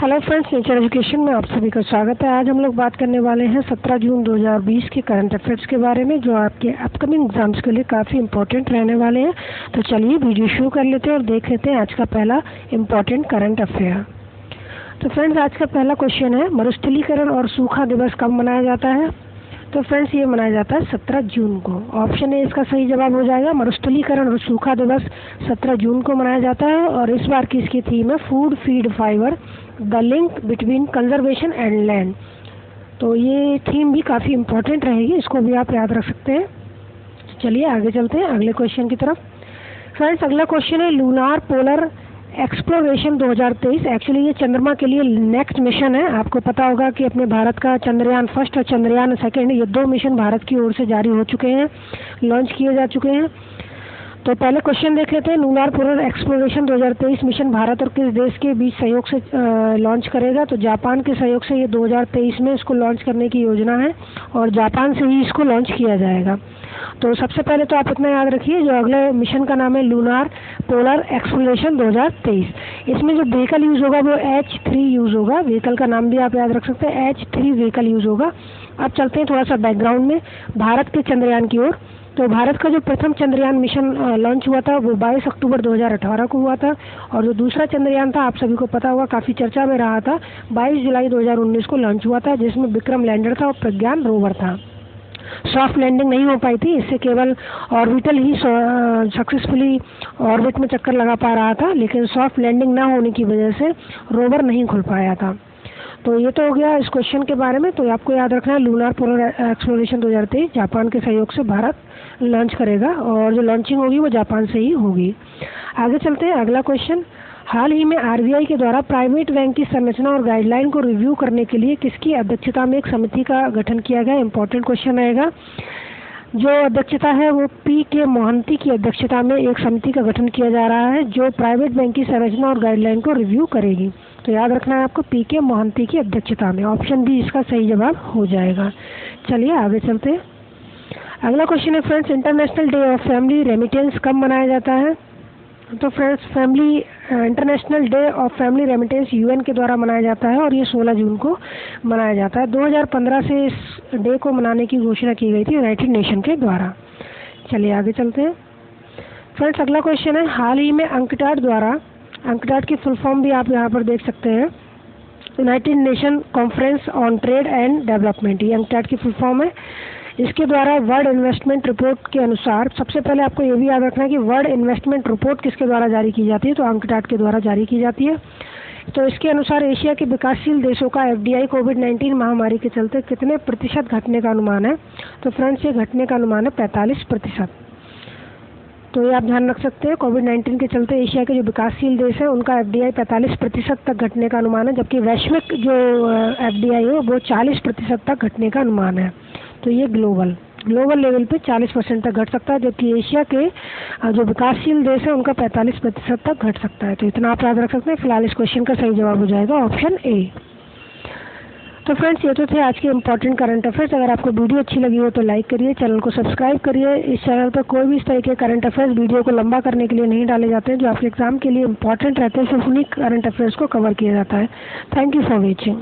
Hello friends, nature education में आप सभी का स्वागत है। आज हम लोग बात करने वाले हैं 17 जून 2020 के करंट अफेयर्स के बारे में, जो आपके अपकमिंग एग्जाम्स के लिए काफ़ी इंपॉर्टेंट रहने वाले हैं। तो चलिए वीडियो शुरू कर लेते हैं और देख लेते हैं आज का पहला इम्पॉर्टेंट करंट अफेयर। तो फ्रेंड्स, आज का पहला क्वेश्चन है, मरुस्थलीकरण और सूखा दिवस कब मनाया जाता है? तो फ्रेंड्स, ये मनाया जाता है 17 जून को। ऑप्शन ए इसका सही जवाब हो जाएगा। मरुस्थलीकरण और सूखा दिवस 17 जून को मनाया जाता है और इस बार की इसकी थीम है food feed fibre, the link between conservation and land. तो ये थीम भी काफ़ी इम्पोर्टेंट रहेगी, इसको भी आप याद रख सकते हैं। चलिए आगे चलते हैं अगले क्वेश्चन की तरफ। फ्रेंड्स, अगला क्वेश्चन है लूनार पोलर एक्सप्लोरेशन 2023। एक्चुअली ये चंद्रमा के लिए नेक्स्ट मिशन है। आपको पता होगा कि अपने भारत का चंद्रयान फर्स्ट और चंद्रयान सेकंड, ये 2 मिशन भारत की ओर से जारी हो चुके हैं, लॉन्च किए जा चुके हैं। तो पहले क्वेश्चन देख लेते हैं, lunar polar exploration 2023 mission Bharat और किस देश के बीच सहयोग से लॉन्च करेगा? तो जापान के सहयोग से ये 2023 में इसको लॉन्च करने की योजना है और जापान से ही इसको लॉन्च किया जाएगा। तो सबसे पहले तो आप इतना याद रखिए, जो अगले मिशन का नाम है लूनार पोलर एक्सप्लोरेशन 2023। इसमें जो व्हीकल यूज़ होगा वो H3 यूज़ होगा। व्हीकल का नाम भी आप याद रख सकते हैं, H3 व्हीकल यूज़ होगा। अब चलते हैं थोड़ा सा बैकग्राउंड में भारत के चंद्रयान की ओर। तो भारत का जो प्रथम चंद्रयान मिशन लॉन्च हुआ था वो 22 अक्टूबर 2018 को हुआ था और जो दूसरा चंद्रयान था, आप सभी को पता होगा, काफ़ी चर्चा में रहा था, 22 जुलाई 2019 को लॉन्च हुआ था, जिसमें विक्रम लैंडर था और प्रज्ञान रोवर था। सॉफ्ट लैंडिंग नहीं हो पाई थी, इससे केवल ऑर्बिटल ही सक्सेसफुली ऑर्बिट में चक्कर लगा पा रहा था, लेकिन सॉफ्ट लैंडिंग ना होने की वजह से रोवर नहीं खुल पाया था। तो ये तो हो गया इस क्वेश्चन के बारे में। तो आपको याद रखना है लूनार पोलर एक्सप्लोरेशन 2023 जापान के सहयोग से भारत लॉन्च करेगा और जो लॉन्चिंग होगी वो जापान से ही होगी। आगे चलते हैं अगला क्वेश्चन। हाल ही में आरबीआई के द्वारा प्राइवेट बैंक की संरचना और गाइडलाइन को रिव्यू करने के लिए किसकी अध्यक्षता में एक समिति का गठन किया गया? इंपॉर्टेंट क्वेश्चन रहेगा। जो अध्यक्षता है वो पी.के. मोहंती की अध्यक्षता में एक समिति का गठन किया जा रहा है, जो प्राइवेट बैंक की संरचना और गाइडलाइन को रिव्यू करेगी। तो याद रखना है आपको, पी.के. मोहंती की अध्यक्षता में। ऑप्शन बी इसका सही जवाब हो जाएगा। चलिए आगे चलते हैं। अगला क्वेश्चन है friends, international day of family remittance कब मनाया जाता है? तो friends, international day of family remittance UN के द्वारा मनाया जाता है और ये 16 जून को मनाया जाता है। 2015 से इस डे को मनाने की घोषणा की गई थी यूनाइटेड नेशन के द्वारा। चलिए आगे चलते हैं फ्रेंड्स। अगला क्वेश्चन है, हाल ही में अंकटाड द्वारा, अंकटाड की फुल फॉर्म भी आप यहाँ पर देख सकते हैं, United nation conference on trade and development, ये अंकटाड की फुल फॉर्म है। इसके द्वारा वर्ल्ड इन्वेस्टमेंट रिपोर्ट के अनुसार, सबसे पहले आपको ये भी याद रखना है कि वर्ल्ड इन्वेस्टमेंट रिपोर्ट किसके द्वारा जारी की जाती है? तो अंकटाड के द्वारा जारी की जाती है। तो इसके अनुसार एशिया के विकासशील देशों का एफडीआई कोविड-19 महामारी के चलते कितने प्रतिशत घटने का अनुमान है? तो फ्रेंड्स, ये घटने का अनुमान है 45%। तो ये आप ध्यान रख सकते हैं, कोविड-19 के चलते एशिया के जो विकासशील देश हैं उनका एफडीआई 45% तक घटने का अनुमान है, जबकि वैश्विक जो एफडीआई है वो 40% तक घटने का अनुमान है। तो ये ग्लोबल लेवल पे 40% तक घट सकता है, जबकि एशिया के जो विकासशील देश है उनका 45% तक घट सकता है। तो इतना आप याद रख सकते हैं। फिलहाल इस क्वेश्चन का सही जवाब हो जाएगा ऑप्शन ए। तो फ्रेंड्स, ये तो थे आज के इम्पॉर्टेंट करंट अफेयर्स। अगर आपको वीडियो अच्छी लगी हो तो लाइक करिए, चैनल को सब्सक्राइब करिए। इस चैनल पर कोई भी इस तरह के करंट अफेयर्स वीडियो को लंबा करने के लिए नहीं डाले जाते हैं, जो आपके एग्जाम के लिए इम्पॉर्टेंट रहते हैं, सिर्फ उन्हीं करंट अफेयर्स को कवर किया जाता है। Thank you for watching.